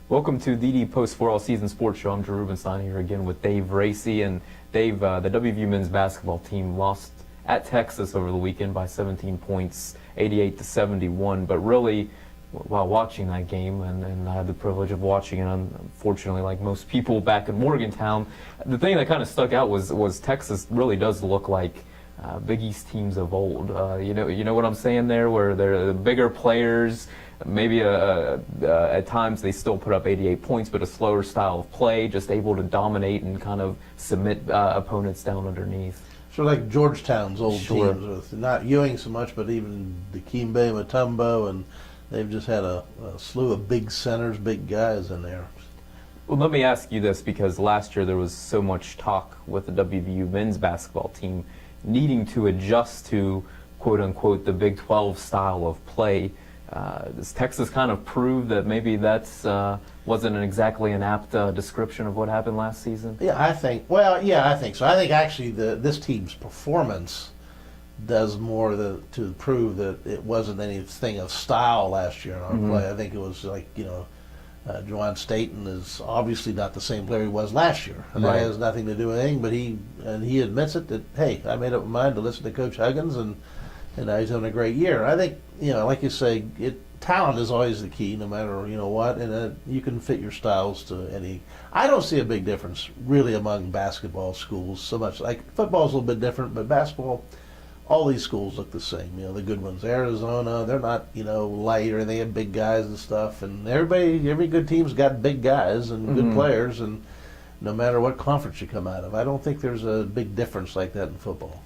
Welcome to the Post 4 All Season Sports Show. I'm Drew Rubenstein here again with Dave Raese. And Dave, the WVU men's basketball team lost at Texas over the weekend by 17 points, 88-71. But really, while watching that game, and I had the privilege of watching it, unfortunately, like most people back in Morgantown, the thing that kind of stuck out was Texas really does look like Big East teams of old. You know what I'm saying there, where they're the bigger players. Maybe at times they still put up 88 points, but a slower style of play, just able to dominate and kind of submit opponents down underneath. Sort of like Georgetown's old Sure. teams, with not Ewing so much, but even Dikembe Mutombo, and they've just had a slew of big centers, big guys in there. Well, let me ask you this, because last year there was so much talk with the WVU men's basketball team needing to adjust to, quote-unquote, the Big 12 style of play. Does Texas kind of prove that maybe that's wasn't exactly an apt description of what happened last season? Yeah, I think so. I think actually this team's performance does more to prove that it wasn't anything of style last year in our play. I think it was like, Juwan Staten is obviously not the same player he was last year, and that has nothing to do with anything. But he admits it, that hey, I made up my mind to listen to Coach Huggins, and now he's having a great year. I think, like you say, talent is always the key, no matter what, and you can fit your styles to any. I don't see a big difference really among basketball schools so much. Like football's a little bit different, but basketball, all these schools look the same. The good ones, Arizona, they're not light, or they have big guys and stuff. And every good team's got big guys and good players, and no matter what conference you come out of, I don't think there's a big difference like that in football.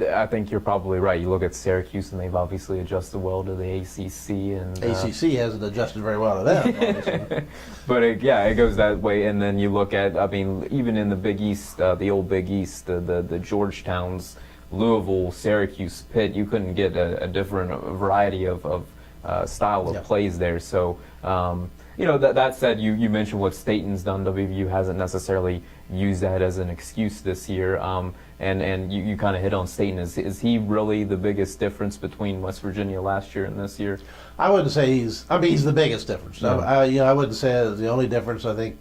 I think you're probably right. You look at Syracuse, and they've obviously adjusted well to the ACC. And ACC hasn't adjusted very well to them, obviously. But it goes that way. And then you look at, even in the Big East, the old Big East, the Georgetowns, Louisville, Syracuse, Pitt, you couldn't get a different variety of style of plays there. So, that said, you mentioned what Staten's done. WVU hasn't necessarily used that as an excuse this year. And you kind of hit on Staten. Is he really the biggest difference between West Virginia last year and this year? I wouldn't say he's the biggest difference. No. I wouldn't say it's the only difference. I think,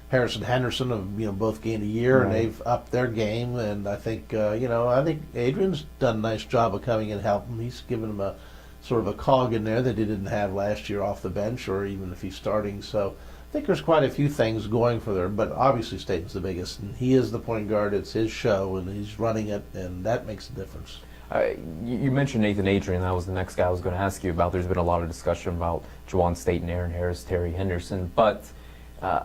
Harrison Henderson have both gained a year, and they've upped their game. And I think, I think Adrian's done a nice job of coming in and helping. He's given him a sort of a cog in there that he didn't have last year off the bench, or even if he's starting. So I think there's quite a few things going for there, but obviously Staten's the biggest, and he is the point guard. It's his show, and he's running it, and that makes a difference. You mentioned Nathan Adrian. That was the next guy I was going to ask you about. There's been a lot of discussion about Juwan Staten, Aaron Harris, Terry Henderson, but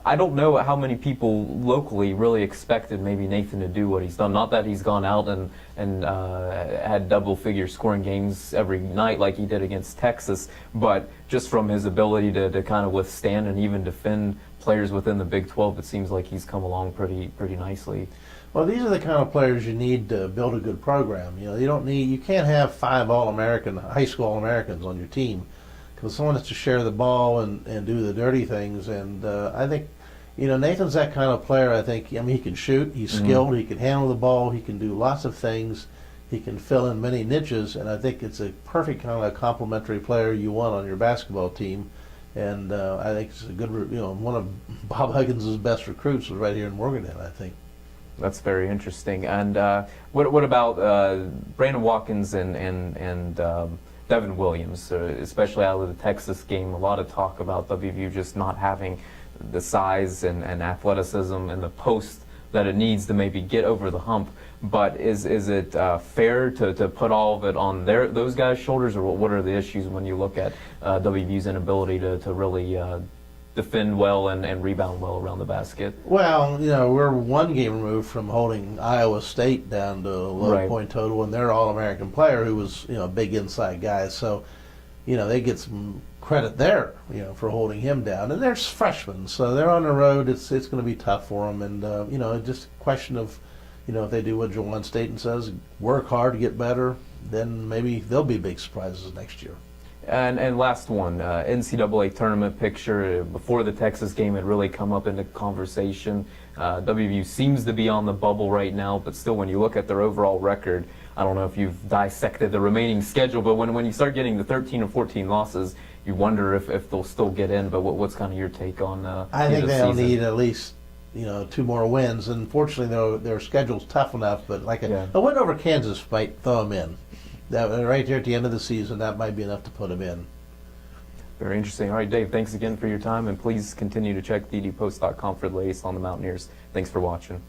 I don't know how many people locally really expected maybe Nathan to do what he's done. Not that he's gone out and had double-figure scoring games every night like he did against Texas, but just from his ability to kind of withstand and even defend players within the Big 12, it seems like he's come along pretty nicely. Well, these are the kind of players you need to build a good program. You can't have 5 All-American, high school All-Americans on your team, because someone has to share the ball and do the dirty things. And I think, Nathan's that kind of player. I think, he can shoot, he's skilled, he can handle the ball, he can do lots of things, he can fill in many niches, and I think it's a perfect kind of complementary player you want on your basketball team. And I think it's a good, one of Bob Huggins' best recruits was right here in Morgantown, I think. That's very interesting. And what about Brandon Watkins and Devin Williams, especially out of the Texas game? A lot of talk about WVU just not having the size and athleticism and the post that it needs to maybe get over the hump. But is it fair to put all of it on those guys' shoulders, or what are the issues when you look at WVU's inability to really defend well and rebound well around the basket? Well, we're one game removed from holding Iowa State down to a low point total, and their All-American player who was, a big inside guy. So, they get some credit there, for holding him down. And there's freshmen, so they're on the road. It's going to be tough for them, and just a question of, if they do what Juwan Staten says, work hard to get better, then maybe they'll be big surprises next year. And last one, NCAA tournament picture. Before the Texas game had really come up into conversation. WVU seems to be on the bubble right now, but still, when you look at their overall record, I don't know if you've dissected the remaining schedule, but when you start getting the 13 or 14 losses, you wonder if they'll still get in. But what's kind of your take on? I think the they'll season? need at least 2 more wins. And fortunately, their schedule's tough enough. But like a win over Kansas might throw them in. That right there at the end of the season, that might be enough to put them in. Very interesting. All right, Dave, thanks again for your time, and please continue to check ddpost.com for the latest on the Mountaineers. Thanks for watching.